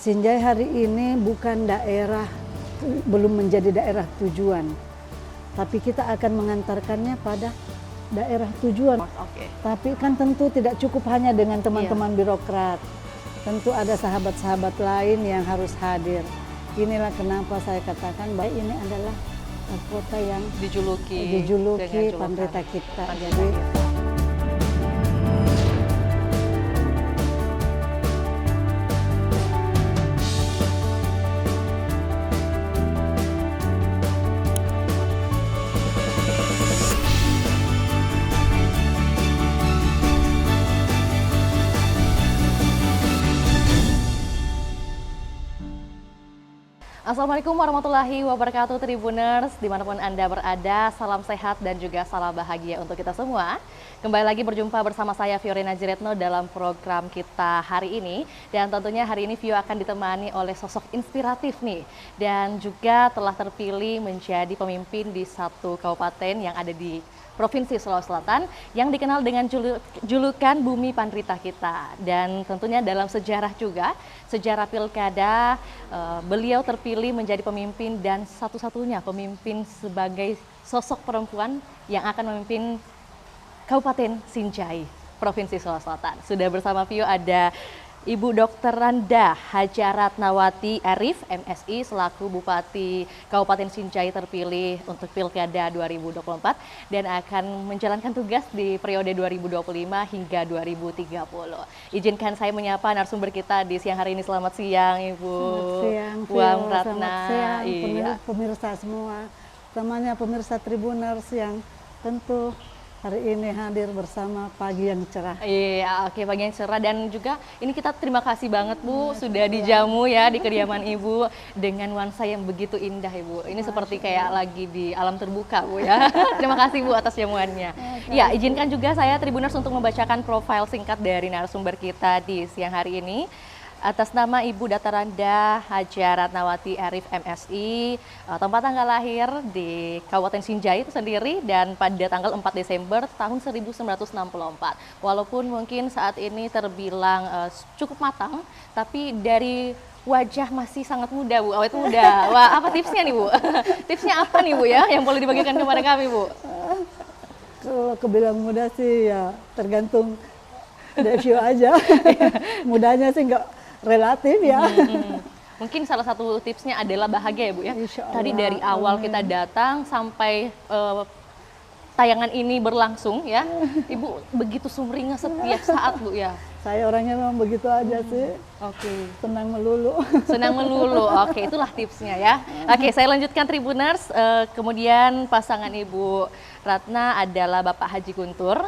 Sinjai hari ini bukan daerah, belum menjadi daerah tujuan, tapi kita akan mengantarkannya pada daerah tujuan. Oke. Tapi kan tentu tidak cukup hanya dengan teman-teman birokrat. Tentu ada sahabat-sahabat lain yang harus hadir. Inilah kenapa saya katakan bahwa ini adalah kota yang dijuluki Panrita kita. Assalamualaikum warahmatullahi wabarakatuh Tribuners, dimanapun Anda berada, salam sehat dan juga salam bahagia untuk kita semua. Kembali lagi berjumpa bersama saya Fiorina Jiretno dalam program kita hari ini. Dan tentunya hari ini Vio akan ditemani oleh sosok inspiratif nih. Dan juga telah terpilih menjadi pemimpin di satu kabupaten yang ada di Provinsi Sulawesi Selatan yang dikenal dengan julukan Bumi Panrita kita. Dan tentunya dalam sejarah juga, sejarah pilkada, beliau terpilih menjadi pemimpin dan satu-satunya pemimpin sebagai sosok perempuan yang akan memimpin Kabupaten Sinjai, Provinsi Sulawesi Selatan. Sudah bersama Vio ada Ibu Dr. Randa Hadjaratnawati Arif, MSI, selaku Bupati Kabupaten Sinjai terpilih untuk Pilkada 2024 dan akan menjalankan tugas di periode 2025 hingga 2030. Izinkan saya menyapa narasumber kita di siang hari ini. Selamat siang, Ibu. Selamat siang, Puang Ratna. Selamat siang, pemirsa semua. Temannya pemirsa Tribuners yang tentu hari ini hadir bersama pagi yang cerah. Iya, oke, pagi yang cerah. Dan juga ini kita terima kasih banget Bu, sudah dijamu ya di kediaman Ibu dengan nuansa yang begitu indah Ibu. Ini seperti kayak lagi di alam terbuka Bu ya. Terima kasih Bu atas jamuannya. Ya, izinkan juga saya Tribuners untuk membacakan profil singkat dari narasumber kita di siang hari ini. Atas nama Ibu Dr. Randa Hadjaratnawati Arif, MSI, tempat tanggal lahir di Kabupaten Sinjai itu sendiri dan pada tanggal 4 Desember tahun 1964. Walaupun mungkin saat ini terbilang cukup matang, tapi dari wajah masih sangat muda Bu, awet muda. Wah, apa tipsnya nih Bu? Tipsnya apa nih Bu ya yang boleh dibagikan kepada kami Bu? Kalau kebilang muda sih ya tergantung Devio aja. Mudanya sih enggak relatif ya. Mungkin salah satu tipsnya adalah bahagia ya Bu ya. Tadi dari Allah, awal kita datang sampai tayangan ini berlangsung ya, Ibu begitu sumringah setiap saat Bu ya. Saya orangnya memang begitu aja sih. Oke. Senang melulu. Senang melulu. Oke, itulah tipsnya ya. Oke, saya lanjutkan Tribuners. Kemudian pasangan Ibu Ratna adalah Bapak Haji Guntur.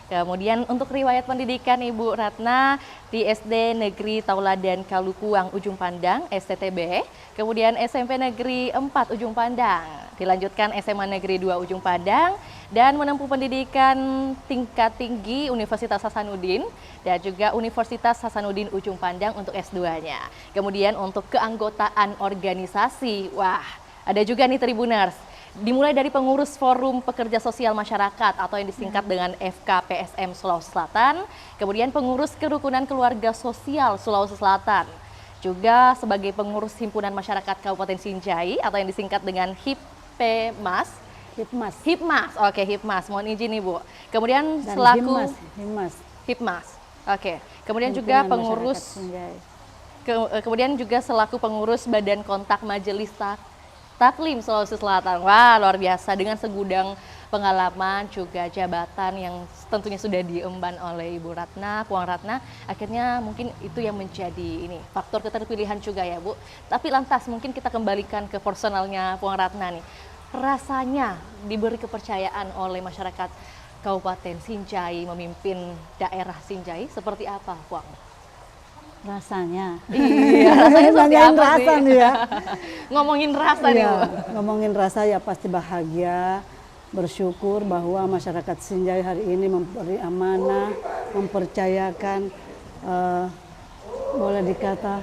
Kemudian untuk riwayat pendidikan Ibu Ratna di SD Negeri Tauladan Kalukuang Ujung Pandang, STTB. Kemudian SMP Negeri 4 Ujung Pandang. Dilanjutkan SMA Negeri 2 Ujung Pandang. Dan menempuh pendidikan tingkat tinggi Universitas Hasanuddin. Dan juga Universitas Hasanuddin Ujung Pandang untuk S2-nya. Kemudian untuk keanggotaan organisasi, wah ada juga nih Tribuners. Dimulai dari pengurus Forum Pekerja Sosial Masyarakat atau yang disingkat dengan FKPSM Sulawesi Selatan, kemudian pengurus Kerukunan Keluarga Sosial Sulawesi Selatan, juga sebagai pengurus Himpunan Masyarakat Kabupaten Sinjai atau yang disingkat dengan HIPMAS. Oke, HIPMAS. Mohon izin Ibu. Kemudian Dan selaku HIPMAS. Oke. Kemudian juga pengurus kemudian juga selaku pengurus Badan Kontak Majelis Taklim Sulawesi Selatan. Wah, luar biasa dengan segudang pengalaman juga jabatan yang tentunya sudah diemban oleh Ibu Ratna, Puang Ratna. Akhirnya mungkin itu yang menjadi ini faktor keterpilihan juga ya Bu. Tapi lantas mungkin kita kembalikan ke personalnya Puang Ratna nih. Rasanya diberi kepercayaan oleh masyarakat Kabupaten Sinjai memimpin daerah Sinjai seperti apa Puang? Rasanya. Iya, rasanya seperti apa rasa sih? nih ya. Ngomongin rasa nih Bu. Ngomongin rasa ya pasti bahagia, bersyukur bahwa masyarakat Sinjai hari ini memberi amanah, mempercayakan, boleh dikata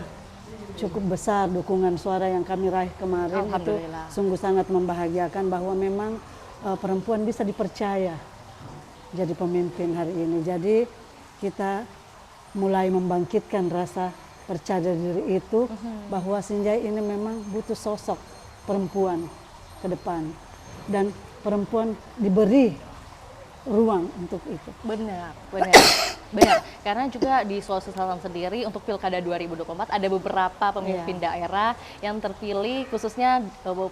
cukup besar dukungan suara yang kami raih kemarin. Itu sungguh sangat membahagiakan bahwa memang perempuan bisa dipercaya jadi pemimpin hari ini. Jadi kita mulai membangkitkan rasa percaya diri itu bahwa Sinjai ini memang butuh sosok perempuan ke depan dan perempuan diberi ruang untuk itu. Benar, benar, benar. Karena juga di Sulawesi Selatan sendiri untuk Pilkada 2024 ada beberapa pemimpin daerah yang terpilih khususnya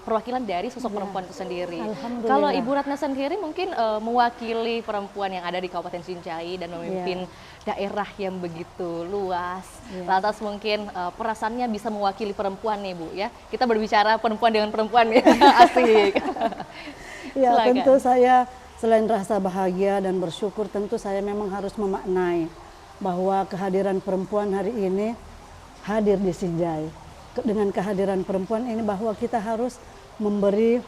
perwakilan dari sosok perempuan itu sendiri. Alhamdulillah. Kalau Ibu Ratna sendiri mungkin mewakili perempuan yang ada di Kabupaten Sinjai dan memimpin daerah yang begitu luas. Lantas mungkin perasaannya bisa mewakili perempuan nih Bu ya. Kita berbicara perempuan dengan perempuan ya. Asik. Ya, Silakan. tentu saya selain rasa bahagia dan bersyukur, tentu saya memang harus memaknai bahwa kehadiran perempuan hari ini hadir di Sinjai. Dengan kehadiran perempuan ini bahwa kita harus memberi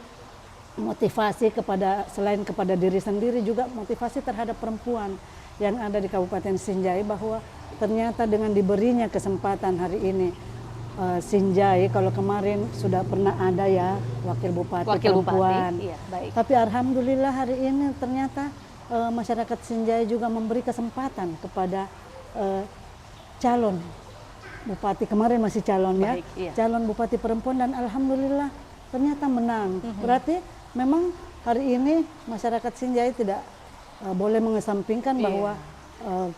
motivasi kepada, selain kepada diri sendiri, juga motivasi terhadap perempuan yang ada di Kabupaten Sinjai, bahwa ternyata dengan diberinya kesempatan hari ini Sinjai, kalau kemarin sudah pernah ada ya wakil bupati perempuan. Iya, baik. Tapi alhamdulillah hari ini ternyata masyarakat Sinjai juga memberi kesempatan kepada calon bupati, kemarin masih calon ya, Baik, iya. calon bupati perempuan, dan alhamdulillah ternyata menang. Berarti memang hari ini masyarakat Sinjai tidak boleh mengesampingkan bahwa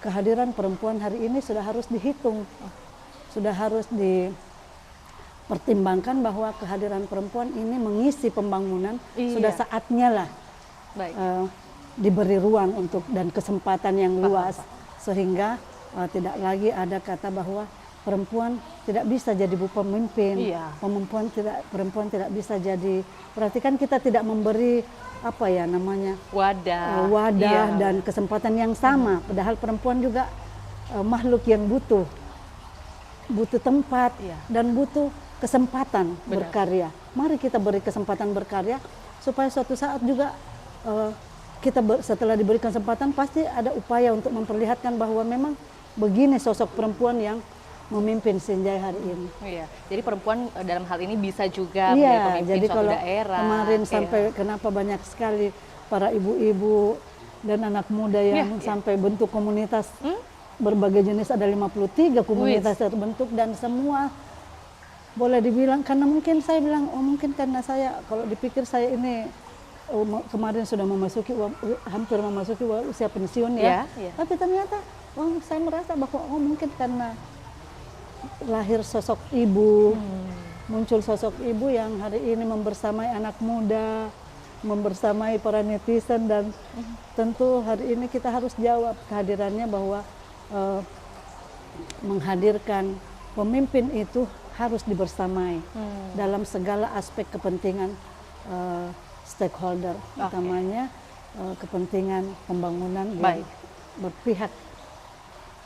kehadiran perempuan hari ini sudah harus dihitung, sudah harus dipertimbangkan bahwa kehadiran perempuan ini mengisi pembangunan. Sudah saatnya lah Baik. diberi ruang untuk dan kesempatan yang luas, sehingga tidak lagi ada kata bahwa perempuan tidak bisa jadi pemimpin, perempuan tidak bisa jadi. Berarti kan kita tidak memberi apa ya namanya wadah dan kesempatan yang sama. Padahal perempuan juga makhluk yang butuh tempat dan butuh kesempatan berkarya. Mari kita beri kesempatan berkarya supaya suatu saat juga kita setelah diberi kesempatan pasti ada upaya untuk memperlihatkan bahwa memang begini sosok perempuan yang memimpin Sinjai hari ini. Iya, jadi perempuan dalam hal ini bisa juga menjadi pemimpin jadi suatu kalau daerah. Kemarin sampai kenapa banyak sekali para ibu-ibu dan anak muda yang sampai bentuk komunitas berbagai jenis, ada 53 komunitas terbentuk, dan semua boleh dibilang karena mungkin saya bilang mungkin karena saya kalau dipikir saya ini kemarin sudah hampir memasuki usia pensiun ya. Tapi ternyata saya merasa bahwa mungkin karena lahir sosok ibu, muncul sosok ibu yang hari ini membersamai anak muda, membersamai para netizen, dan tentu hari ini kita harus jawab kehadirannya bahwa menghadirkan pemimpin itu harus dibersamai dalam segala aspek kepentingan stakeholder, utamanya kepentingan pembangunan yang berpihak,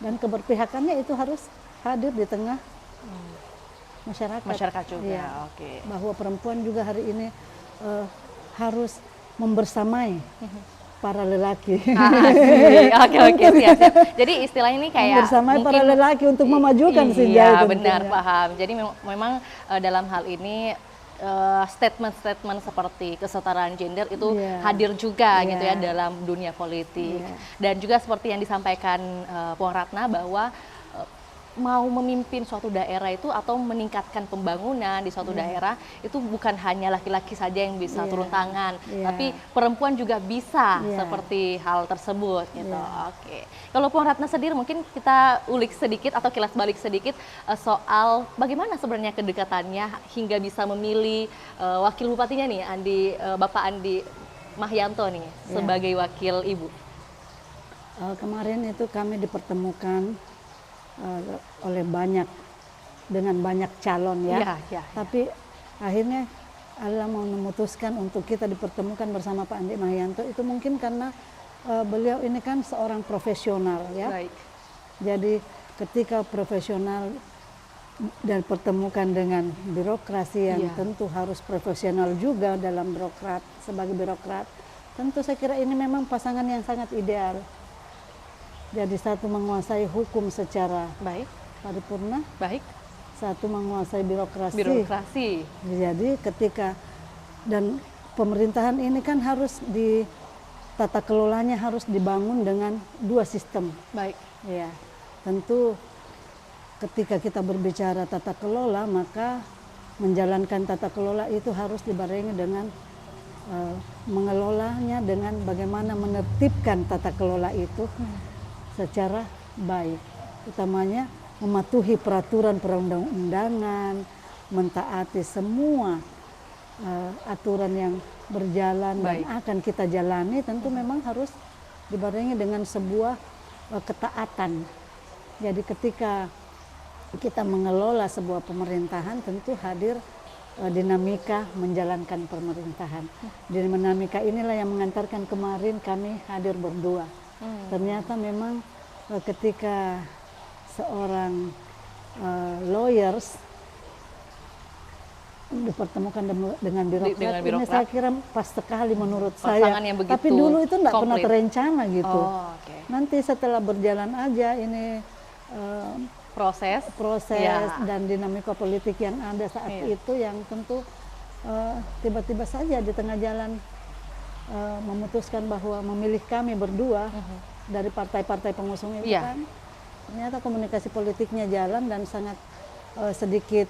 dan keberpihakannya itu harus hadir di tengah masyarakat juga. Bahwa perempuan juga hari ini harus membersamai para lelaki. Oke, siap. Jadi istilahnya ini kayak membersamai para lelaki untuk memajukan Sinjai. Iya, benar, paham. Jadi memang dalam hal ini statement-statement seperti kesetaraan gender itu hadir juga gitu ya dalam dunia politik. Dan juga seperti yang disampaikan Puan Ratna bahwa mau memimpin suatu daerah itu atau meningkatkan pembangunan di suatu daerah itu bukan hanya laki-laki saja yang bisa turun tangan, tapi perempuan juga bisa seperti hal tersebut gitu. Oke. Kalau Puan Ratna sendiri mungkin kita ulik sedikit atau kilas balik sedikit soal bagaimana sebenarnya kedekatannya hingga bisa memilih wakil bupatinya nih, Bapak Andi Mahyanto nih sebagai wakil ibu. Kemarin itu kami dipertemukan oleh dengan banyak calon tapi akhirnya Allah mau memutuskan untuk kita dipertemukan bersama Pak Andi Mahyanto itu mungkin karena beliau ini kan seorang profesional ya. Jadi ketika profesional dan pertemukan dengan birokrasi yang tentu harus profesional juga dalam sebagai birokrat, tentu saya kira ini memang pasangan yang sangat ideal. Jadi satu menguasai hukum secara paripurna, satu menguasai birokrasi. Jadi ketika dan pemerintahan ini kan harus tata kelolanya harus dibangun dengan dua sistem. Ya, tentu ketika kita berbicara tata kelola, maka menjalankan tata kelola itu harus dibarengi dengan mengelolanya dengan bagaimana menertibkan tata kelola itu secara baik. Utamanya mematuhi peraturan perundang-undangan, mentaati semua aturan yang berjalan dan akan kita jalani, tentu memang harus dibarengi dengan sebuah ketaatan. Jadi ketika kita mengelola sebuah pemerintahan, tentu hadir dinamika menjalankan pemerintahan. Dinamika inilah yang mengantarkan kemarin kami hadir berdua. Ternyata memang ketika seorang lawyers dipertemukan dengan birokrat, ini saya kira pas sekali menurut saya. Tapi dulu itu tidak pernah terencana gitu. Nanti setelah berjalan aja ini proses dan dinamika politik yang ada saat itu, yang tentu tiba-tiba saja di tengah jalan memutuskan bahwa memilih kami berdua dari partai-partai pengusung itu kan. Ternyata komunikasi politiknya jalan dan sangat sedikit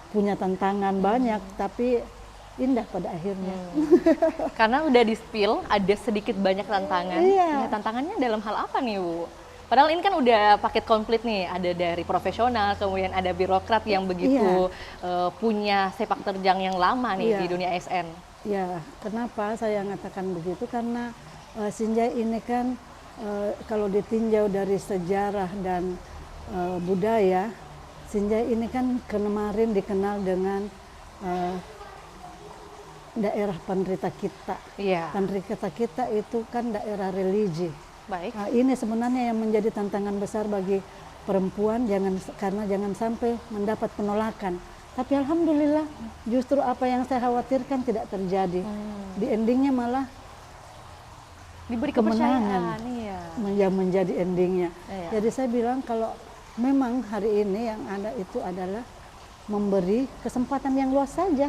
punya tantangan banyak, tapi indah pada akhirnya. Karena udah di-spill, ada sedikit banyak tantangan. Nah, tantangannya dalam hal apa nih, Bu? Padahal ini kan udah paket komplit nih, ada dari profesional, kemudian ada birokrat yang begitu punya sepak terjang yang lama nih di dunia ASN. Ya, kenapa saya mengatakan begitu? Karena Sinjai ini kan kalau ditinjau dari sejarah dan budaya, Sinjai ini kan kemarin dikenal dengan daerah Pandrita Kita. Pandrita Kita itu kan daerah religi. Nah, ini sebenarnya yang menjadi tantangan besar bagi perempuan, karena jangan sampai mendapat penolakan. Tapi alhamdulillah justru apa yang saya khawatirkan tidak terjadi. Di endingnya malah diberi kemenangan yang menjadi endingnya. Jadi saya bilang kalau memang hari ini yang ada itu adalah memberi kesempatan yang luas saja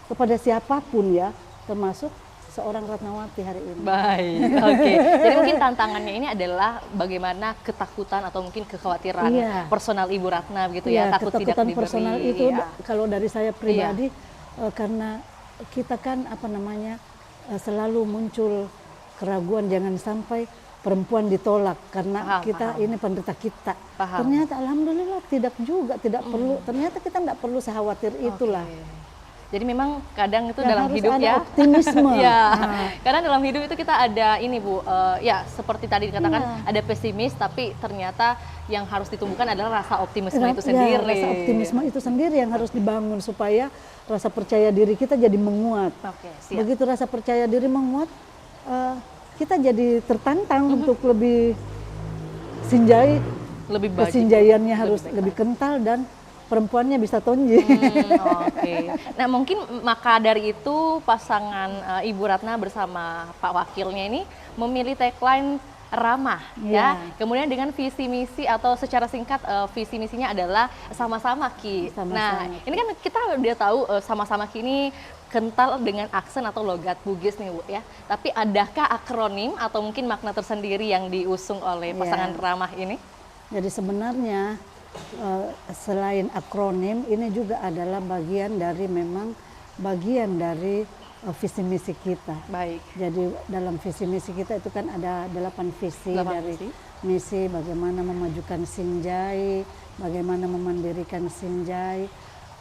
kepada siapapun ya, termasuk seorang Ratnawati hari ini. Baik, oke. Jadi mungkin tantangannya ini adalah bagaimana ketakutan atau mungkin kekhawatiran personal Ibu Ratna begitu ya, takut tidak diberi. Personal itu kalau dari saya pribadi karena kita kan selalu muncul keraguan jangan sampai perempuan ditolak karena ini pendeta kita. Ternyata alhamdulillah tidak perlu. Ternyata kita tidak perlu sekhawatir itulah. Jadi memang kadang itu dalam harus hidup ada optimisme. Karena dalam hidup itu kita ada ini Bu, seperti tadi dikatakan ada pesimis, tapi ternyata yang harus ditumbuhkan adalah rasa optimisme itu sendiri. Rasa optimisme itu sendiri yang harus dibangun supaya rasa percaya diri kita jadi menguat. Begitu rasa percaya diri menguat, kita jadi tertantang untuk lebih kesinjaiannya harus lebih kental dan perempuannya bisa tonjing. Nah mungkin maka dari itu pasangan Ibu Ratna bersama Pak Wakilnya ini memilih tagline ramah ya. Kemudian dengan visi misi atau secara singkat visi misinya adalah sama-sama Ki. Nah ini kan kita udah tahu sama-sama Ki ini kental dengan aksen atau logat Bugis nih Bu ya. Tapi adakah akronim atau mungkin makna tersendiri yang diusung oleh pasangan ramah ini? Jadi sebenarnya selain akronim, ini juga adalah bagian dari visi misi kita. Jadi dalam visi misi kita itu kan ada 8 visi dari misi bagaimana memajukan Sinjai, bagaimana memandirikan Sinjai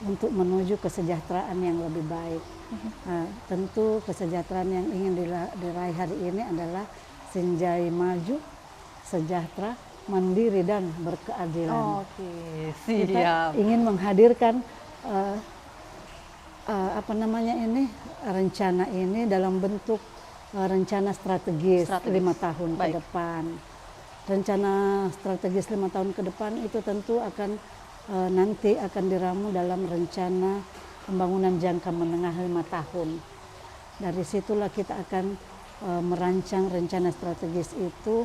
untuk menuju kesejahteraan yang lebih baik. Tentu kesejahteraan yang ingin diraih hari ini adalah Sinjai maju, sejahtera, mandiri dan berkeadilan. Kita ingin menghadirkan rencana ini dalam bentuk rencana strategis 5 tahun ke depan. Rencana strategis 5 tahun ke depan itu tentu nanti akan diramu dalam rencana pembangunan jangka menengah 5 tahun. Dari situlah kita akan merancang rencana strategis itu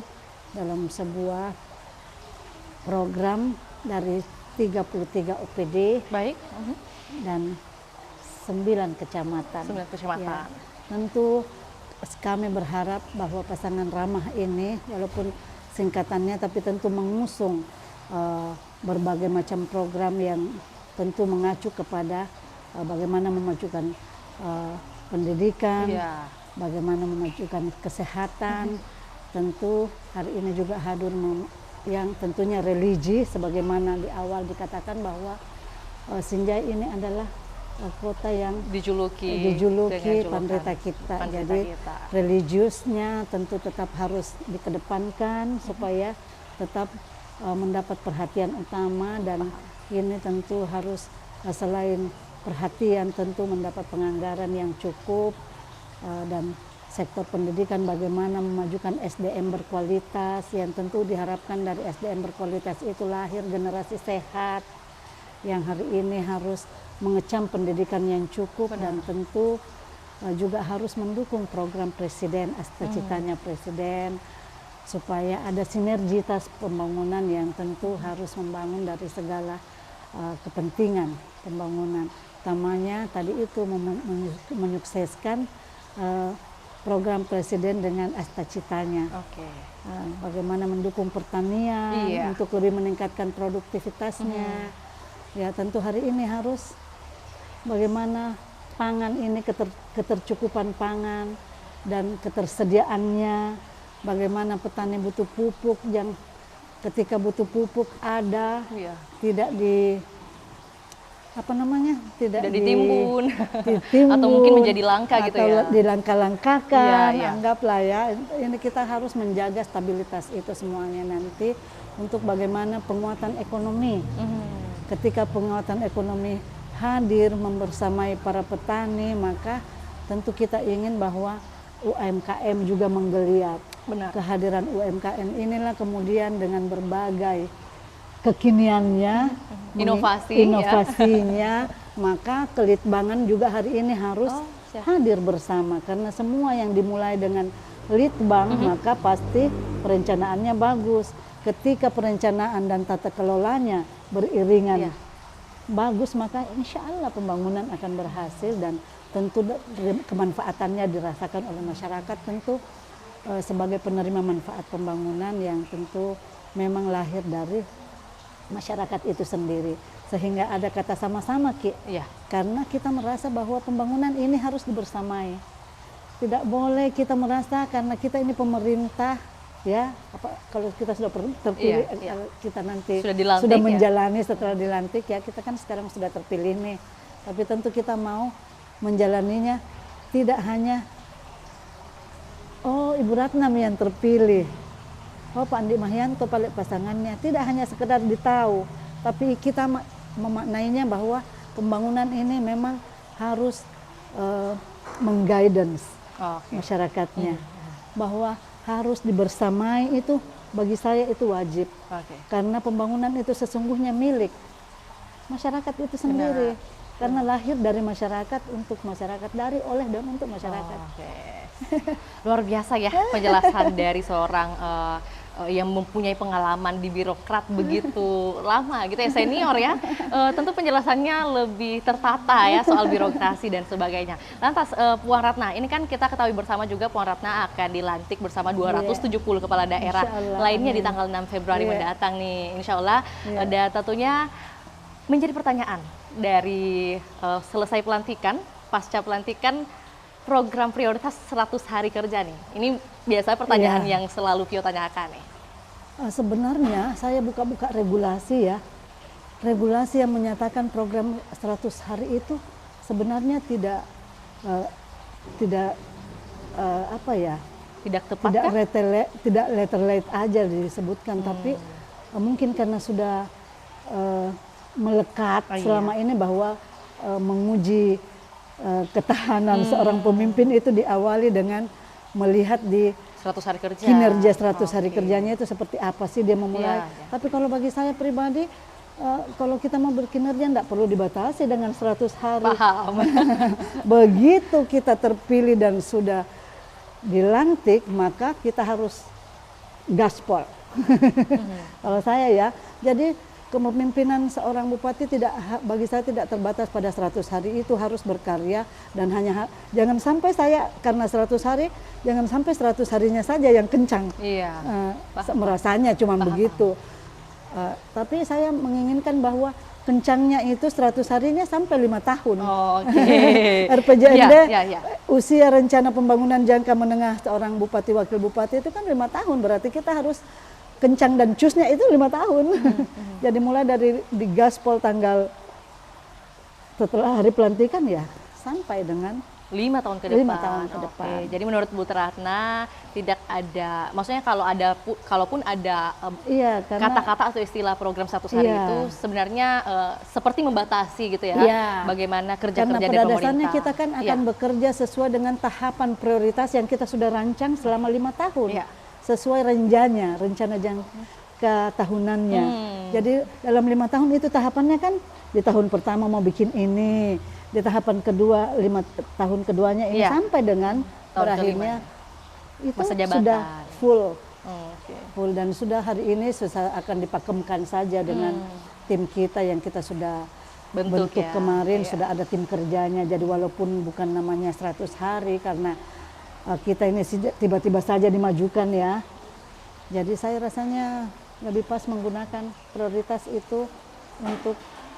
dalam sebuah program dari 33 OPD dan 9 kecamatan. Ya, tentu kami berharap bahwa pasangan ramah ini walaupun singkatannya tapi tentu mengusung berbagai macam program yang tentu mengacu kepada bagaimana memajukan pendidikan, bagaimana memajukan kesehatan. Tentu hari ini juga hadir yang tentunya religi, sebagaimana di awal dikatakan bahwa Sinjai ini adalah kota yang dijuluki Pandrita kita. Jadi religiusnya tentu tetap harus dikedepankan supaya tetap mendapat perhatian utama, dan ini tentu harus selain perhatian tentu mendapat penganggaran yang cukup, dan sektor pendidikan bagaimana memajukan SDM berkualitas, yang tentu diharapkan dari SDM berkualitas itu lahir generasi sehat yang hari ini harus mengecam pendidikan yang cukup. Dan tentu juga harus mendukung program presiden, cita-citanya presiden, supaya ada sinergitas pembangunan yang tentu harus membangun dari segala kepentingan pembangunan. Utamanya tadi itu menyukseskan program presiden dengan cita-citanya. Bagaimana mendukung pertanian untuk lebih meningkatkan produktivitasnya. Ya tentu hari ini harus bagaimana pangan ini, ketercukupan pangan dan ketersediaannya. Bagaimana petani butuh pupuk, yang ketika butuh pupuk ada, tidak ditimbun atau mungkin menjadi langka gitu ya, dilangka-langkakan. Anggaplah ya, ini kita harus menjaga stabilitas itu semuanya nanti untuk bagaimana penguatan ekonomi. Ketika penguatan ekonomi hadir membersamai para petani, maka tentu kita ingin bahwa UMKM juga menggeliat. Kehadiran UMKM inilah kemudian dengan berbagai kekiniannya, inovasinya, maka Kelitbangan juga hari ini harus hadir bersama, karena semua yang dimulai dengan Litbang maka pasti perencanaannya bagus. Ketika perencanaan dan tata kelolanya beriringan bagus, maka insya Allah pembangunan akan berhasil, dan tentu kemanfaatannya dirasakan oleh masyarakat tentu sebagai penerima manfaat pembangunan yang tentu memang lahir dari masyarakat itu sendiri, sehingga ada kata sama-sama karena kita merasa bahwa pembangunan ini harus dibersamai. Tidak boleh kita merasa karena kita ini pemerintah kalau kita sudah terpilih, kita nanti sudah menjalani setelah dilantik kita kan sekarang sudah terpilih nih, tapi tentu kita mau menjalaninya tidak hanya Ibu Ratnam yang terpilih, Pak Andi Mahyanto pasangannya, tidak hanya sekedar ditahu, tapi kita memaknainya bahwa pembangunan ini memang harus mengguidance masyarakatnya, bahwa harus dibersamai. Itu bagi saya itu wajib, karena pembangunan itu sesungguhnya milik masyarakat itu sendiri, karena lahir dari masyarakat, untuk masyarakat, dari, oleh, dan untuk masyarakat. Luar biasa ya penjelasan dari seorang yang mempunyai pengalaman di birokrat begitu lama gitu ya, senior ya. Tentu penjelasannya lebih tertata ya soal birokrasi dan sebagainya. Lantas Puan Ratna, ini kan kita ketahui bersama juga Puan Ratna akan dilantik bersama 270 kepala daerah lainnya di tanggal 6 Februari mendatang nih, insya Allah. Dan tentunya menjadi pertanyaan dari selesai pelantikan, pasca pelantikan, program prioritas 100 hari kerja nih. Ini biasa pertanyaan yang selalu Vio tanyakan nih. Sebenarnya saya buka-buka regulasi ya. Regulasi yang menyatakan program 100 hari itu sebenarnya tidak tepat, tidak letterlate aja disebutkan, tapi mungkin karena sudah melekat selama ini bahwa menguji ketahanan seorang pemimpin itu diawali dengan melihat di 100 hari kerja. Kinerja 100 hari kerjanya itu seperti apa sih dia memulai. Tapi kalau bagi saya pribadi, kalau kita mau berkinerja tidak perlu dibatasi dengan 100 hari. Paham. Begitu kita terpilih dan sudah dilantik, maka kita harus gaspol. Kalau saya ya, jadi kepemimpinan seorang bupati bagi saya tidak terbatas pada 100 hari, itu harus berkarya, dan jangan sampai saya karena 100 hari, jangan sampai 100 harinya saja yang kencang. Merasanya cuma begitu. Tapi saya menginginkan bahwa kencangnya itu 100 harinya sampai 5 tahun. RPJMD usia rencana pembangunan jangka menengah seorang bupati wakil bupati itu kan 5 tahun, berarti kita harus kencang dan cusnya itu 5 tahun. Jadi mulai dari digaspol tanggal setelah hari pelantikan ya sampai dengan 5 tahun ke depan. 5 tahun ke depan. Jadi menurut Bu Ratna tidak ada, maksudnya kalaupun ada kata-kata atau istilah program 100 hari itu sebenarnya seperti membatasi gitu ya, bagaimana kerja-kerja dari pemerintah. Karena pada dasarnya kita kan akan bekerja sesuai dengan tahapan prioritas yang kita sudah rancang selama 5 tahun, sesuai rencana jangka tahunannya. Jadi dalam 5 tahun itu tahapannya kan di tahun pertama mau bikin ini, di tahapan kedua 5 tahun keduanya ini sampai dengan berakhirnya itu sudah full, full dan sudah hari ini akan dipakemkan saja dengan tim kita yang kita sudah bentuk kemarin, sudah ada tim kerjanya. Jadi walaupun bukan namanya 100 hari karena kita ini tiba-tiba saja dimajukan ya. Jadi saya rasanya lebih pas menggunakan prioritas itu untuk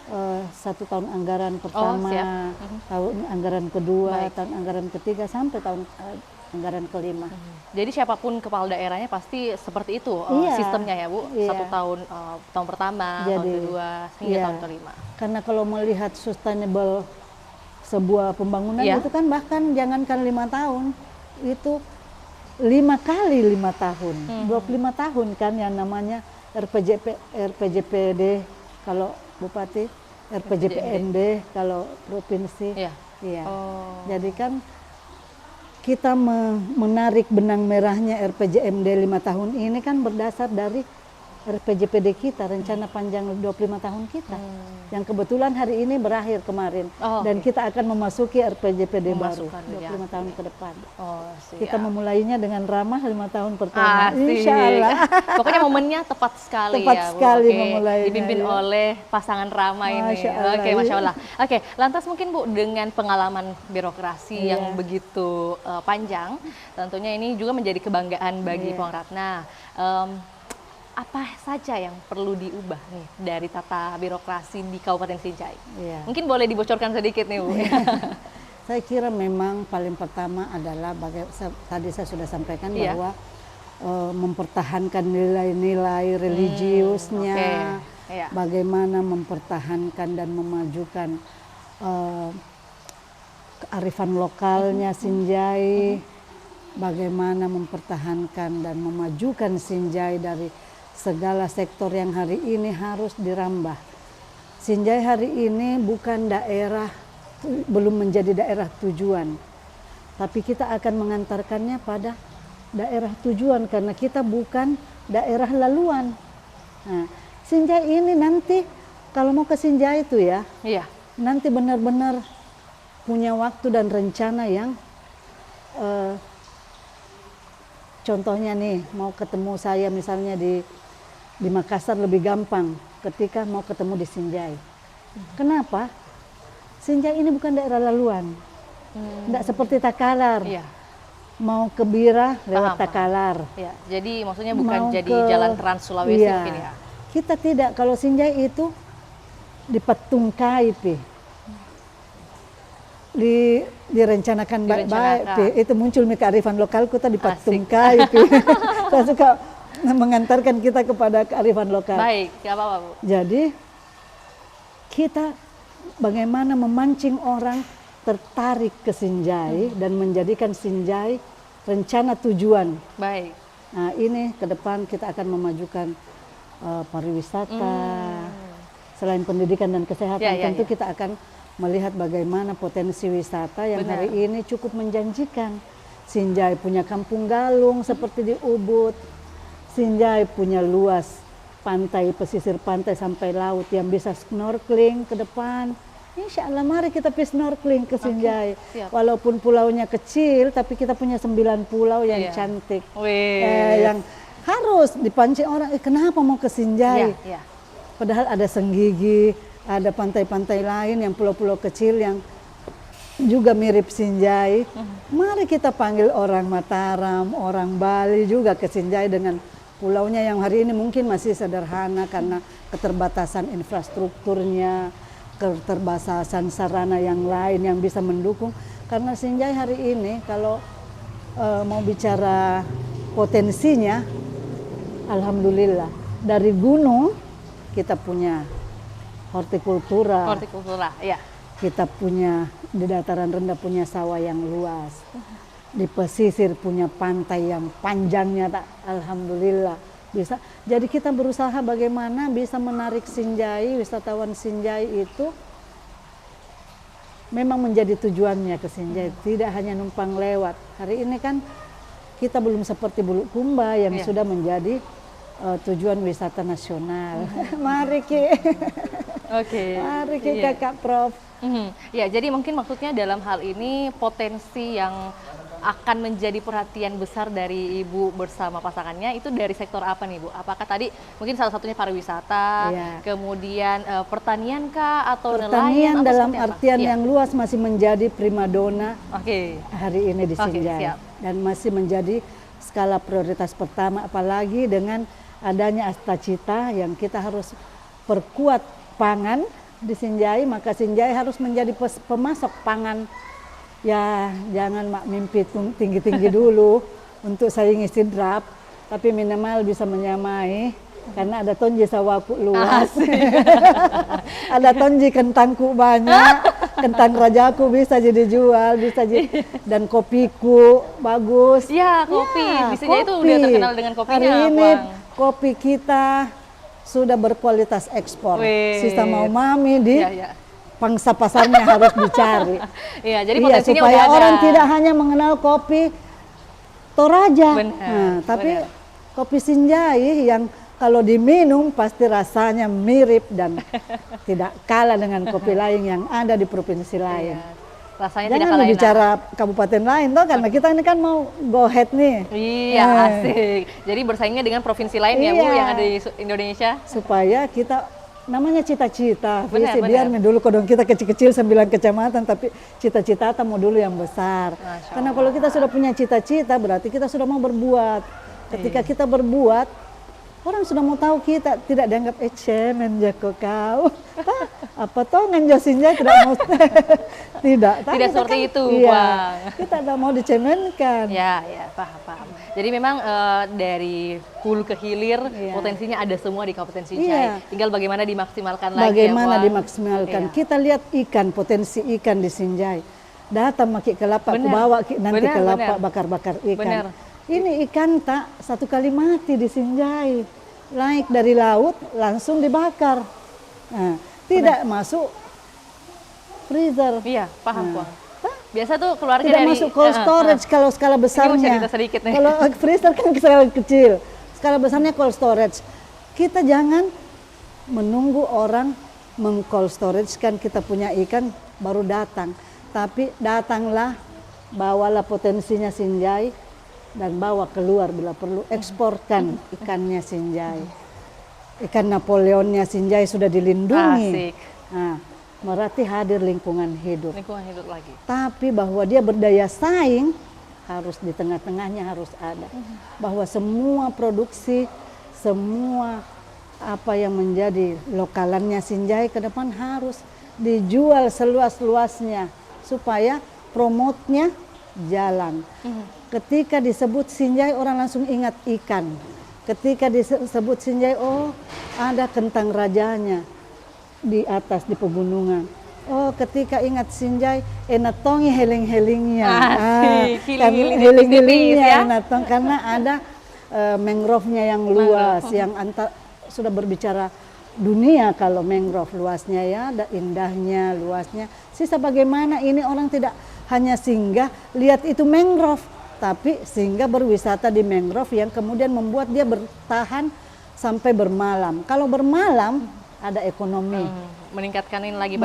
1 tahun anggaran pertama, tahun anggaran kedua, tahun anggaran ketiga sampai tahun anggaran kelima. Jadi siapapun kepala daerahnya pasti seperti itu sistemnya ya Bu, 1 tahun pertama, tahun kedua hingga tahun kelima. Karena kalau melihat sustainable sebuah pembangunan itu kan bahkan jangankan 5 tahun, itu 5 kali 5 tahun, 25 tahun kan yang namanya RPJPD kalau Bupati, RPJPMD kalau provinsi. Jadi kan kita menarik benang merahnya RPJMD 5 tahun ini kan berdasar dari RPJPD kita, rencana panjang 25 tahun kita, yang kebetulan hari ini berakhir kemarin, dan kita akan memasuki RPJPD baru 25 tahun ke depan. Kita memulainya dengan ramah 5 tahun pertama, insya Allah. Pokoknya momennya tepat sekali tepat sekali memulainya. Dipimpin oleh pasangan Rama ini. Masya Allah. Lantas mungkin Bu, dengan pengalaman birokrasi yang begitu panjang, tentunya ini juga menjadi kebanggaan bagi Puang Ratna. Apa saja yang perlu diubah nih dari tata birokrasi di Kabupaten Sinjai? Mungkin boleh dibocorkan sedikit nih Bu. Saya kira memang paling pertama adalah tadi saya sudah sampaikan bahwa mempertahankan nilai-nilai religiusnya, bagaimana mempertahankan dan memajukan kearifan lokalnya Sinjai, bagaimana mempertahankan dan memajukan Sinjai dari segala sektor yang hari ini harus dirambah. Sinjai hari ini bukan daerah, belum menjadi daerah tujuan, tapi kita akan mengantarkannya pada daerah tujuan karena kita bukan daerah laluan. Nah, Sinjai ini nanti kalau mau ke Sinjai itu nanti benar-benar punya waktu dan rencana yang contohnya nih, mau ketemu saya misalnya di Makassar lebih gampang ketika mau ketemu di Sinjai. Kenapa? Sinjai ini bukan daerah laluan, tidak seperti Takalar. Mau ke Bira lewat Takalar. Jadi maksudnya bukan jadi jalan Trans Sulawesi mungkin ya. Kita tidak, kalau Sinjai itu di Patungkai, direncanakan baik-baik, itu muncul kearifan lokal kita di Patungkai. Saya suka mengantarkan kita kepada kearifan lokal. Baik, gak apa-apa Bu. Jadi kita bagaimana memancing orang tertarik ke Sinjai dan menjadikan Sinjai rencana tujuan. Baik. Nah ini ke depan kita akan memajukan pariwisata, selain pendidikan dan kesehatan, tentu kita akan melihat bagaimana potensi wisata yang hari ini cukup menjanjikan. Sinjai punya kampung galung seperti di Ubud. Sinjai punya luas pantai, pesisir pantai sampai laut yang bisa snorkeling ke depan. Insya Allah mari kita pergi snorkeling ke Sinjai. Walaupun pulaunya kecil, tapi kita punya 9 pulau yang cantik. Yang harus dipancing orang, kenapa mau ke Sinjai? Padahal ada Senggigi, ada pantai-pantai lain yang pulau-pulau kecil yang juga mirip Sinjai. Mari kita panggil orang Mataram, orang Bali juga ke Sinjai dengan Pulaunya yang hari ini mungkin masih sederhana karena keterbatasan infrastrukturnya, keterbatasan sarana yang lain yang bisa mendukung. Karena Sinjai hari ini kalau mau bicara potensinya, alhamdulillah dari gunung kita punya hortikultura. Hortikultura, ya. Kita punya di dataran rendah punya sawah yang luas. Di pesisir punya pantai yang panjangnya, alhamdulillah bisa. Jadi kita berusaha bagaimana bisa menarik Sinjai, wisatawan Sinjai itu memang menjadi tujuannya ke Sinjai, tidak hanya numpang lewat. Hari ini kan kita belum seperti Bulukumba yang sudah menjadi tujuan wisata nasional. Mari Ki. Oke. Mari Ki Kakak Prof. Ya, jadi mungkin maksudnya dalam hal ini potensi yang akan menjadi perhatian besar dari Ibu bersama pasangannya itu dari sektor apa nih Bu? Apakah tadi mungkin salah satunya pariwisata, kemudian pertanian kah atau pertanian nelayan? Dalam artian yang luas masih menjadi primadona hari ini di Sinjai dan masih menjadi skala prioritas pertama, apalagi dengan adanya Astacita yang kita harus perkuat pangan di Sinjai, maka Sinjai harus menjadi pemasok pangan. Ya jangan mimpi tinggi-tinggi dulu untuk saingi sidrap, tapi minimal bisa menyamai karena ada tonji sawaku luas. Ada tonji kentangku banyak, kentang rajaku bisa jadi jual, dan kopiku bagus. Ya, kopi. Di sini itu udah terkenal dengan kopinya. Hari ini kopi kita sudah berkualitas ekspor. Sisa mau mami di pangsa pasarnya harus dicari. Iya, jadi potensinya supaya udah orang ada. tidak hanya mengenal kopi Toraja, tapi kopi Sinjai yang kalau diminum pasti rasanya mirip dan tidak kalah dengan kopi lain yang ada di provinsi lain. Rasanya jangan tidak bicara kabupaten lain toh, karena kita ini kan mau go ahead nih. Iya, asik. Jadi bersaingnya dengan provinsi lain ya Bu yang ada di Indonesia. Supaya kita namanya cita-cita, biar dulu kodong kita kecil-kecil 9 kecamatan, tapi cita-cita mau dulu yang besar. Karena kalau kita sudah punya cita-cita, berarti kita sudah mau berbuat. Ketika kita berbuat, orang sudah mau tahu kita, tidak dianggap cemen jako kau. Apa toh nganjo Sinjai tidak mau. Tidak seperti itu, Bang. Kita tidak mau dicemenkan. Ya, paham. Jadi memang dari hulu ke hilir potensinya ada semua di Kabupaten Sinjai. Tinggal bagaimana dimaksimalkan lagi. Bagaimana dimaksimalkan. Kita lihat ikan, potensi ikan di Sinjai. Datang maki kelapa, aku bawa nanti kelapa bakar-bakar ikan. Ini ikan tak satu kali mati di Sinjai. Naik dari laut langsung dibakar. Nah, tidak masuk freezer. Iya, paham. Biasa tuh keluarnya tidak dari masuk cold storage kalau skala besarnya. Kalau freezer kan skala kecil, skala besarnya cold storage. Kita jangan menunggu orang meng-cold storage kan kita punya ikan baru datang. Tapi datanglah, bawalah potensinya Sinjai dan bawa keluar bila perlu, eksporkan ikannya Sinjai. Ikan Napoleonnya Sinjai sudah dilindungi. Asik. Nah, berarti hadir lingkungan hidup. Lingkungan hidup lagi. Tapi bahwa dia berdaya saing harus di tengah-tengahnya harus ada. Bahwa semua produksi, semua apa yang menjadi lokalannya Sinjai ke depan harus dijual seluas-luasnya supaya promotnya jalan. Ketika disebut Sinjai orang langsung ingat ikan. Ketika disebut Sinjai, oh ada kentang rajanya di atas di pegunungan. Oh, ketika ingat Sinjai, enatongi heling-helingnya. Heling-helingnya enatong karena ada mangrove-nya yang luas, yang sudah berbicara dunia kalau mangrove luasnya ya, ada indahnya, luasnya. Sisa bagaimana ini orang tidak hanya singgah lihat itu mangrove, tapi singgah berwisata di mangrove yang kemudian membuat dia bertahan sampai bermalam. Kalau bermalam ada ekonomi. Meningkatkan ini lagi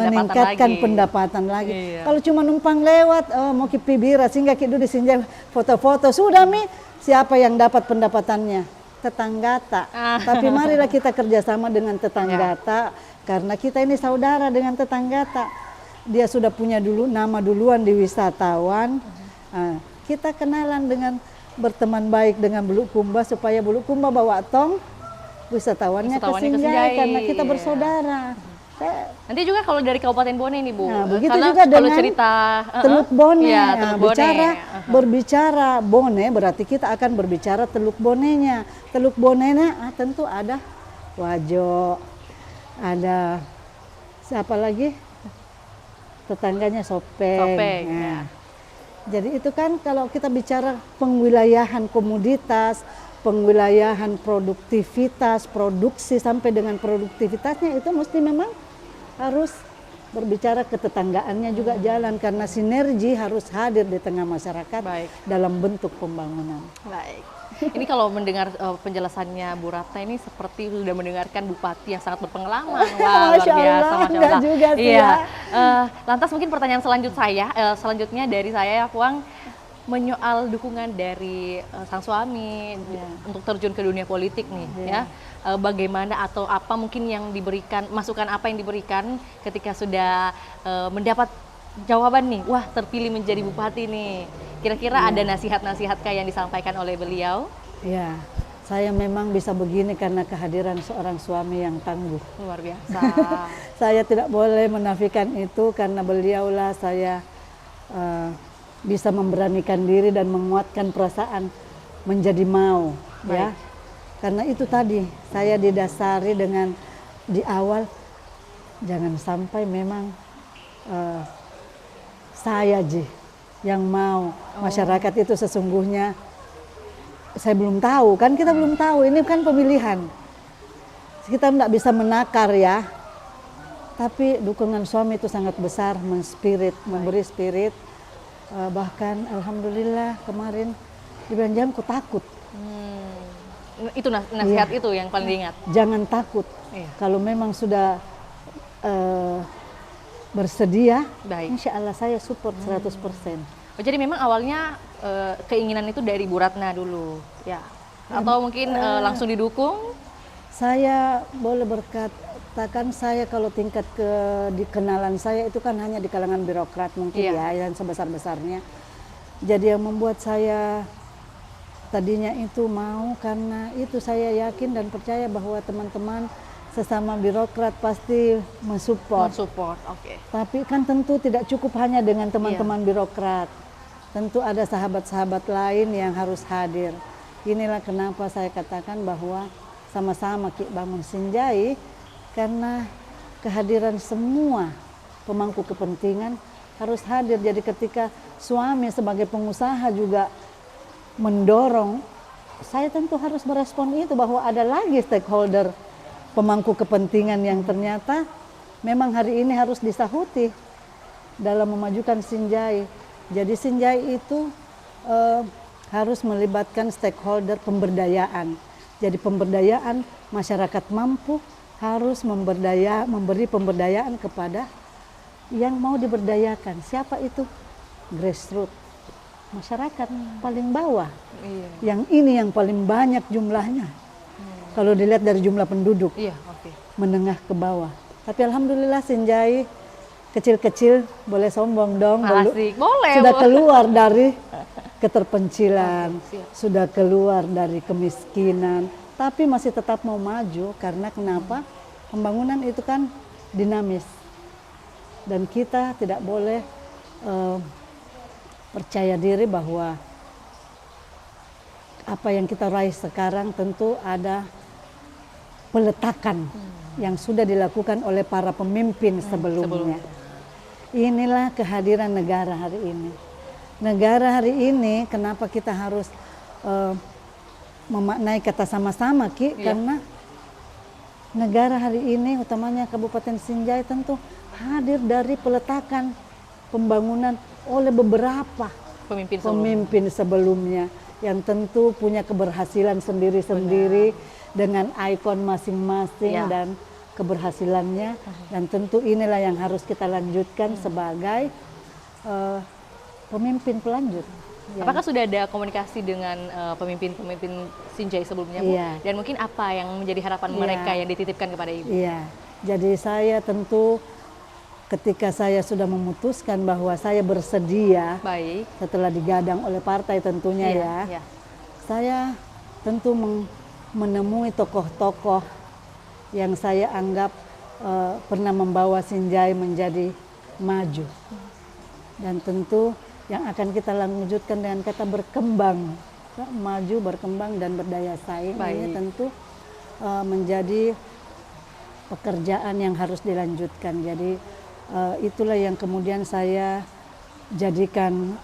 pendapatan lagi. Iya. Kalau cuma numpang lewat, oh mau kipi bira, sehingga kidu di Sinjai foto-foto, sudah mi, siapa yang dapat pendapatannya? Tetanggata. Tapi marilah kita kerjasama dengan tetanggata, karena kita ini saudara dengan tetanggata. Dia sudah punya nama duluan di wisatawan, kita kenalan dengan berteman baik dengan Bulukumba supaya Bulukumba bawa tong wisatawannya ke Sinjai karena kita bersaudara. Nanti juga kalau dari Kabupaten Bone nih Bu, nah, begitu karena juga dengan cerita Teluk Bone, ya, Teluk Bone. Berbicara Bone berarti kita akan berbicara Teluk Bonenya. Teluk Bonenya tentu ada Wajo, ada siapa lagi tetangganya Sopeng. Nah, jadi itu kan kalau kita bicara pengwilayahan komoditas, pengwilayahan produktivitas, produksi sampai dengan produktivitasnya itu mesti memang harus berbicara ketetanggaannya juga jalan karena sinergi harus hadir di tengah masyarakat dalam bentuk pembangunan. Baik. Ini kalau mendengar penjelasannya Bu Ratna ini seperti sudah mendengarkan bupati yang sangat berpengalaman. Wah, luar biasa, Masya Allah. Juga sih iya. Ya. Lantas mungkin pertanyaan selanjutnya dari saya, Puang, menyoal dukungan dari sang suami untuk terjun ke dunia politik nih, ya. Bagaimana atau apa mungkin yang diberikan, masukan apa yang diberikan ketika sudah mendapat jawaban nih, wah terpilih menjadi bupati nih. Kira-kira ada nasihat-nasihat kayak yang disampaikan oleh beliau? Ya, saya memang bisa begini karena kehadiran seorang suami yang tangguh. Luar biasa. Saya tidak boleh menafikan itu karena beliaulah saya bisa memberanikan diri dan menguatkan perasaan menjadi mau. Ya. Karena itu tadi saya didasari dengan di awal jangan sampai memang saya yang mau. Masyarakat itu sesungguhnya saya belum tahu, kan kita belum tahu, ini kan pemilihan. Kita tidak bisa menakar ya. Tapi dukungan suami itu sangat besar, memberi spirit. Bahkan alhamdulillah kemarin di Banjar aku takut. Itu nasihat itu yang paling diingat. Jangan takut. Kalau memang sudah bersedia, insya Allah saya support 100%. Jadi memang awalnya keinginan itu dari Bu Ratna dulu, ya? Atau mungkin langsung didukung? Saya boleh berkatakan saya kalau tingkat dikenalan saya itu kan hanya di kalangan birokrat mungkin ya, yang sebesar-besarnya. Jadi yang membuat saya tadinya itu mau karena itu saya yakin dan percaya bahwa teman-teman sesama birokrat pasti mensupport. Tapi kan tentu tidak cukup hanya dengan teman-teman birokrat. Tentu ada sahabat-sahabat lain yang harus hadir. Inilah kenapa saya katakan bahwa sama-sama Ki bangun Sinjai karena kehadiran semua pemangku kepentingan harus hadir. Jadi ketika suami sebagai pengusaha juga mendorong, saya tentu harus merespon itu bahwa ada lagi stakeholder pemangku kepentingan yang ternyata memang hari ini harus disahuti dalam memajukan Sinjai. Jadi Sinjai itu harus melibatkan stakeholder pemberdayaan. Jadi pemberdayaan masyarakat mampu harus memberi pemberdayaan kepada yang mau diberdayakan. Siapa itu? Grassroots, masyarakat paling bawah. Yang ini yang paling banyak jumlahnya. Kalau dilihat dari jumlah penduduk, menengah ke bawah. Tapi alhamdulillah Sinjai kecil-kecil, boleh sombong dong, boleh, sudah keluar dari keterpencilan, sudah keluar dari kemiskinan, tapi masih tetap mau maju karena kenapa? Pembangunan itu kan dinamis dan kita tidak boleh percaya diri bahwa apa yang kita raih sekarang tentu ada peletakan yang sudah dilakukan oleh para pemimpin sebelumnya. Inilah kehadiran negara hari ini. Negara hari ini kenapa kita harus memaknai kata sama-sama Ki? Karena negara hari ini utamanya Kabupaten Sinjai tentu hadir dari peletakan pembangunan oleh beberapa pemimpin sebelumnya yang tentu punya keberhasilan sendiri-sendiri dengan ikon masing-masing dan keberhasilannya, dan tentu inilah yang harus kita lanjutkan sebagai pemimpin pelanjut. Apakah sudah ada komunikasi dengan pemimpin-pemimpin Sinjai sebelumnya, Bu? Dan mungkin apa yang menjadi harapan mereka yang dititipkan kepada Ibu? Jadi saya tentu ketika saya sudah memutuskan bahwa saya bersedia setelah digadang oleh partai tentunya saya tentu menemui tokoh-tokoh yang saya anggap pernah membawa Sinjai menjadi maju. Dan tentu yang akan kita lanjutkan dengan kata berkembang. Maju, berkembang, dan berdaya saing. Ini tentu menjadi pekerjaan yang harus dilanjutkan. Jadi itulah yang kemudian saya jadikan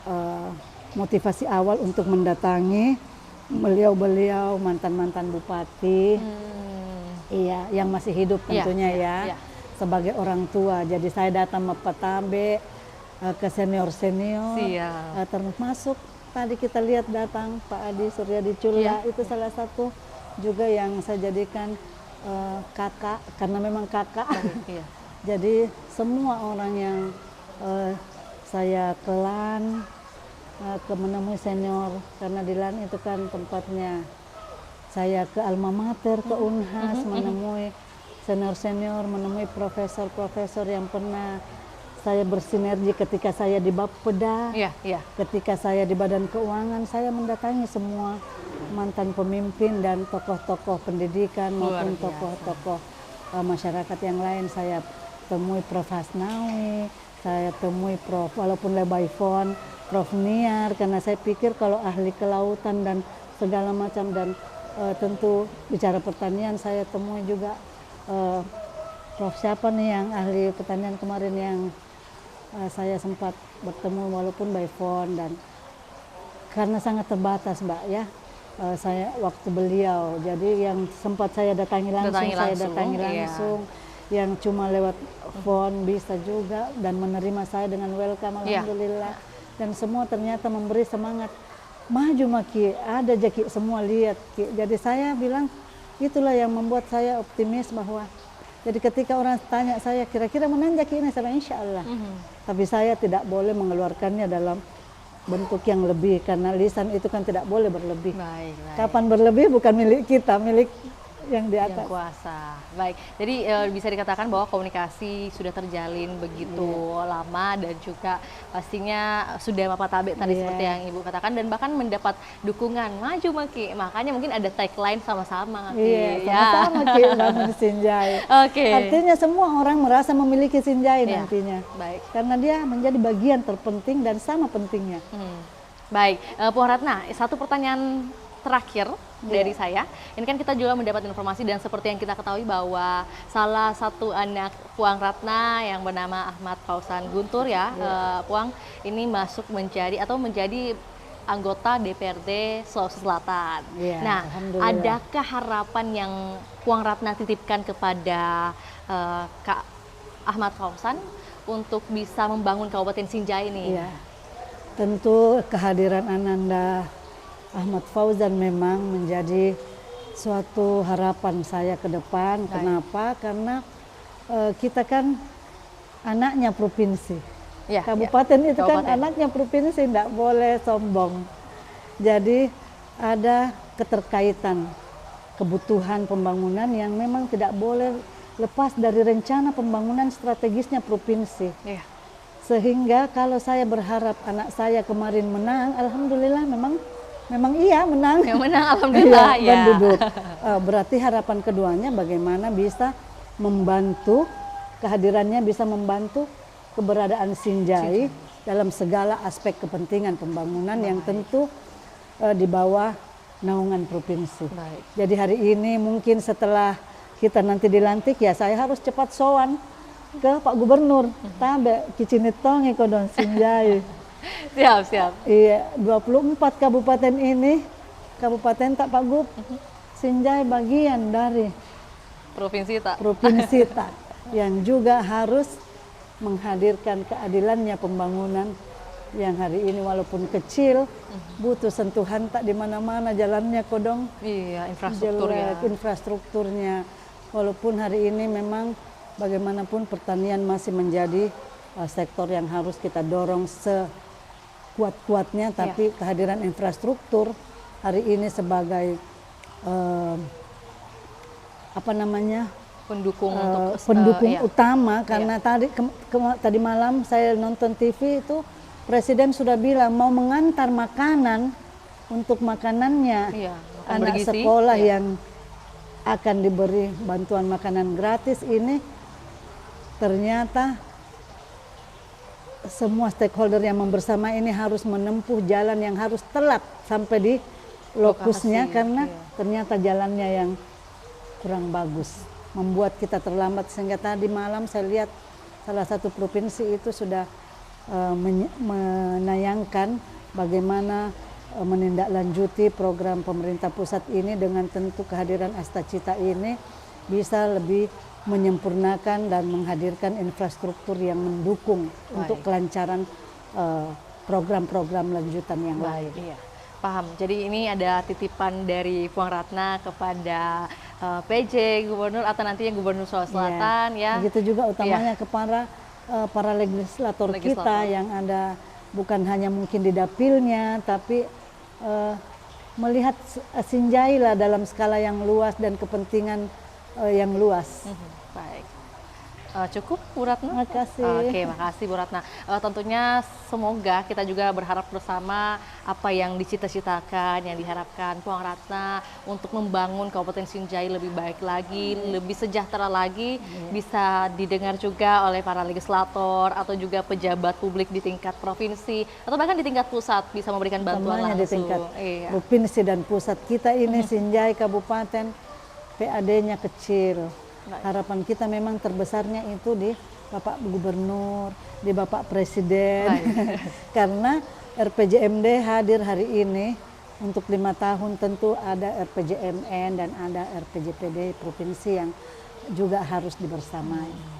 motivasi awal untuk mendatangi beliau-beliau mantan-mantan bupati, iya, yang masih hidup tentunya sebagai orang tua. Jadi saya datang Mapatabe ke senior-senior, termasuk tadi kita lihat datang Pak Adi Suryadi Cula, itu salah satu juga yang saya jadikan kakak, karena memang kakak. Jadi semua orang yang saya kelan ke menemui senior, karena di LAN itu kan tempatnya saya ke alma mater, ke Unhas, menemui senior-senior, menemui profesor-profesor yang pernah saya bersinergi ketika saya di Bapeda, ketika saya di Badan Keuangan. Saya mendatangi semua mantan pemimpin dan tokoh-tokoh pendidikan maupun tokoh-tokoh masyarakat yang lain. Saya temui Prof. Hasnawi, saya temui Prof. walaupun Lebaifon, Prof. Niar, karena saya pikir kalau ahli kelautan dan segala macam, dan tentu bicara pertanian saya temui juga Prof. siapa nih yang ahli pertanian kemarin yang saya sempat bertemu walaupun by phone, dan karena sangat terbatas Mbak ya, saya waktu beliau, jadi yang sempat saya datangi langsung, yang cuma lewat phone bisa juga, dan menerima saya dengan welcome, alhamdulillah. Dan semua ternyata memberi semangat, maju Maki, ada Jaki, semua lihat Ki. Jadi saya bilang itulah yang membuat saya optimis bahwa jadi ketika orang tanya saya kira-kira menang Jaki ini, saya insya Allah. Tapi saya tidak boleh mengeluarkannya dalam bentuk yang lebih, karena lisan itu kan tidak boleh berlebih. Kapan berlebih bukan milik kita, milik yang di atas. Yang kuasa. Baik, jadi bisa dikatakan bahwa komunikasi sudah terjalin begitu lama, dan juga pastinya sudah Mapatabe tadi seperti yang Ibu katakan, dan bahkan mendapat dukungan maju Maki. Makanya mungkin ada tagline sama-sama Maki. Sama-sama Ki, bangun Sinjai. Artinya semua orang merasa memiliki Sinjai nantinya. Baik. Karena dia menjadi bagian terpenting dan sama pentingnya. Baik, Puang Ratna, satu pertanyaan terakhir dari saya. Ini kan kita juga mendapat informasi, dan seperti yang kita ketahui bahwa salah satu anak Puang Ratna yang bernama Ahmad Fauzan Guntur Puang ini masuk menjadi anggota DPRD Sulawesi Selatan. Nah, adakah harapan yang Puang Ratna titipkan kepada Kak Ahmad Fauzan untuk bisa membangun Kabupaten Sinjai ini? Tentu kehadiran Ananda Ahmad Fauzan memang menjadi suatu harapan saya ke depan. Kenapa? Karena kita kan anaknya provinsi. Kabupaten itu kan anaknya provinsi, tidak boleh sombong. Jadi ada keterkaitan kebutuhan pembangunan yang memang tidak boleh lepas dari rencana pembangunan strategisnya provinsi. Sehingga kalau saya berharap anak saya kemarin menang, alhamdulillah memang iya menang. Yang menang alhamdulillah dan duduk. Berarti harapan keduanya bagaimana bisa membantu, kehadirannya bisa membantu keberadaan Sinjai dalam segala aspek kepentingan pembangunan yang tentu di bawah naungan provinsi. Jadi hari ini mungkin setelah kita nanti dilantik, ya saya harus cepat sowan ke Pak Gubernur, tabe kicinitong ikodon Sinjai. Siap. Iya, 24 kabupaten ini, kabupaten tak Pak Gub, Sinjai bagian dari Provinsi tak, yang juga harus menghadirkan keadilannya pembangunan yang hari ini walaupun kecil, butuh sentuhan tak di mana-mana, jalannya kodong, infrastrukturnya. Walaupun hari ini memang bagaimanapun pertanian masih menjadi sektor yang harus kita dorong sekuat-kuatnya, tapi kehadiran infrastruktur hari ini sebagai pendukung utama, karena tadi malam saya nonton TV itu Presiden sudah bilang mau mengantar makanan untuk makanannya. Makan Anak bergizi, sekolah yang akan diberi bantuan makanan gratis ini ternyata semua stakeholder yang membersama ini harus menempuh jalan yang harus telat sampai di lokusnya karena ternyata jalannya yang kurang bagus, membuat kita terlambat sehingga tadi malam saya lihat salah satu provinsi itu sudah menayangkan bagaimana menindaklanjuti program pemerintah pusat ini dengan tentu kehadiran Astacita ini bisa lebih menyempurnakan dan menghadirkan infrastruktur yang mendukung untuk kelancaran program-program lanjutan yang lain. Iya. Paham. Jadi ini ada titipan dari Puang Ratna kepada PJ Gubernur atau nantinya Gubernur Sulawesi Selatan ya. Begitu juga utamanya kepada para legislator kita yang ada bukan hanya mungkin di dapilnya tapi melihat Sinjai lah dalam skala yang luas dan kepentingan yang luas. Baik. Cukup Bu Ratna? Terima kasih. Oke, makasih Bu Ratna. Tentunya semoga kita juga berharap bersama apa yang dicita-citakan, yang diharapkan Puang Ratna untuk membangun Kabupaten Sinjai lebih baik lagi, lebih sejahtera lagi, bisa didengar juga oleh para legislator atau juga pejabat publik di tingkat provinsi atau bahkan di tingkat pusat bisa memberikan bantuan langsung. Di tingkat provinsi dan pusat kita ini Sinjai Kabupaten PAD-nya kecil. Harapan kita memang terbesarnya itu di Bapak Gubernur, di Bapak Presiden, karena RPJMD hadir hari ini untuk 5 tahun tentu ada RPJMN dan ada RPJPD provinsi yang juga harus dibersamai.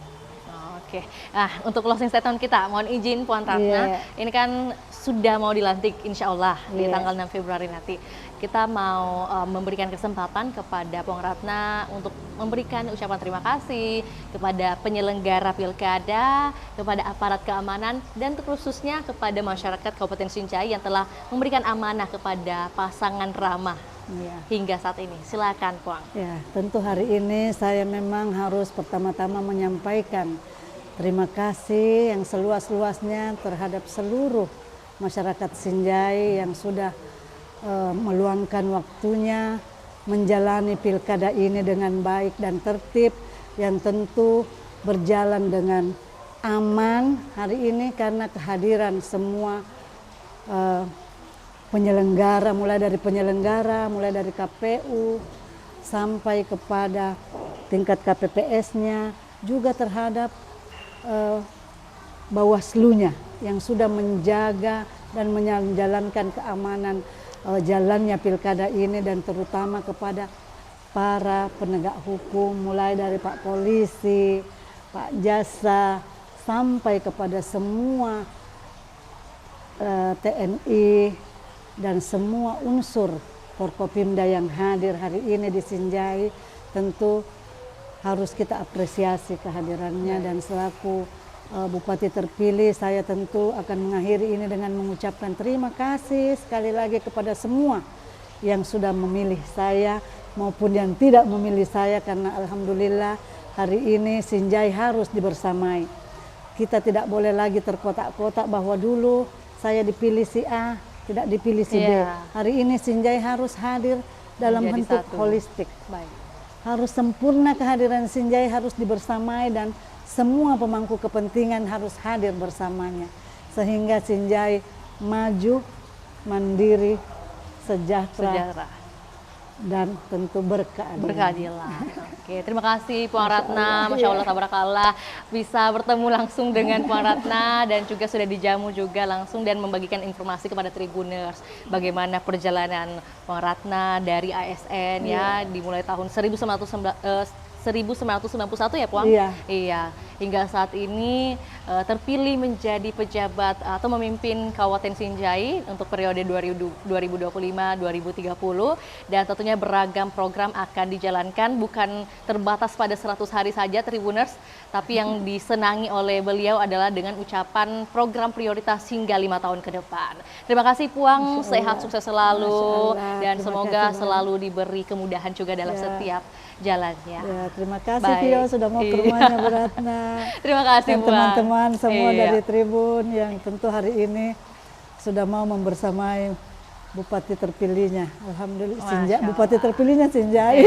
Oke, nah untuk closing statement kita, mohon izin Puan Ratna, ini kan sudah mau dilantik insya Allah di tanggal 6 Februari nanti. Kita mau memberikan kesempatan kepada Puang Ratna untuk memberikan ucapan terima kasih kepada penyelenggara pilkada, kepada aparat keamanan, dan khususnya kepada masyarakat Kabupaten Sinjai yang telah memberikan amanah kepada pasangan ramah hingga saat ini. Silakan Puang. Ya, tentu hari ini saya memang harus pertama-tama menyampaikan terima kasih yang seluas-luasnya terhadap seluruh masyarakat Sinjai yang sudah meluangkan waktunya menjalani pilkada ini dengan baik dan tertib yang tentu berjalan dengan aman hari ini karena kehadiran semua penyelenggara, mulai dari KPU sampai kepada tingkat KPPS-nya juga terhadap Bawaslu-nya yang sudah menjaga dan menjalankan keamanan jalannya pilkada ini dan terutama kepada para penegak hukum mulai dari Pak Polisi, Pak Jasa sampai kepada semua TNI dan semua unsur Forkopimda yang hadir hari ini di Sinjai tentu harus kita apresiasi kehadirannya dan selaku Bupati terpilih, saya tentu akan mengakhiri ini dengan mengucapkan terima kasih sekali lagi kepada semua yang sudah memilih saya maupun yang tidak memilih saya karena alhamdulillah hari ini Sinjai harus dibersamai. Kita tidak boleh lagi terkotak-kotak bahwa dulu saya dipilih si A, tidak dipilih si B. Hari ini Sinjai harus hadir dalam bentuk holistik. Harus sempurna kehadiran Sinjai, harus dibersamai dan semua pemangku kepentingan harus hadir bersamanya sehingga Sinjai maju, mandiri, sejahtera. Dan tentu berkeadilan. Oke, terima kasih Puang Ratna, Masya Allah tabarakallah bisa bertemu langsung dengan Puang Ratna dan juga sudah dijamu juga langsung dan membagikan informasi kepada Tribuners bagaimana perjalanan Puang Ratna dari ASN ya dimulai tahun 1991 ya Puang? Iya. Hingga saat ini terpilih menjadi pejabat atau memimpin Kabupaten Sinjai untuk periode 2025-2030 dan tentunya beragam program akan dijalankan bukan terbatas pada 100 hari saja Tribuners tapi yang disenangi oleh beliau adalah dengan ucapan program prioritas hingga 5 tahun ke depan. Terima kasih Puang, sehat sukses selalu dan semoga selalu diberi kemudahan juga dalam setiap jalannya. Ya, terima kasih Vio sudah mau ke rumahnya Bu Ratna. Terima kasih dan teman-teman semua dari Tribun yang tentu hari ini sudah mau membersamai Bupati terpilihnya. Alhamdulillah, Bupati terpilihnya Sinjai.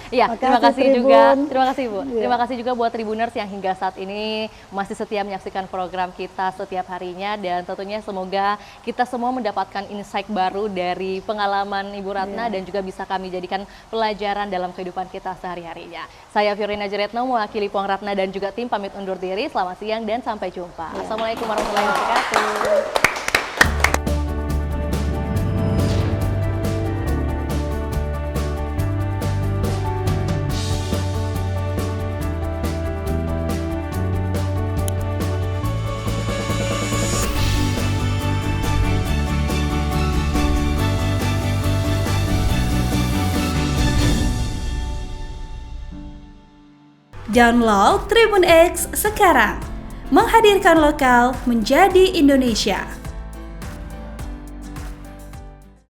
Iya, terima kasih Tribun. juga. Terima kasih Bu. Iya. Terima kasih juga buat Tribuners yang hingga saat ini masih setia menyaksikan program kita setiap harinya, dan tentunya semoga kita semua mendapatkan insight baru dari pengalaman Ibu Ratna dan juga bisa kami jadikan pelajaran dalam kehidupan kita sehari-harinya. Saya Fiorina Najaretno mewakili Puang Ratna dan juga tim pamit undur diri. Selamat siang dan sampai jumpa. Assalamualaikum warahmatullahi wabarakatuh. Download Tribun X sekarang, menghadirkan lokal menjadi Indonesia.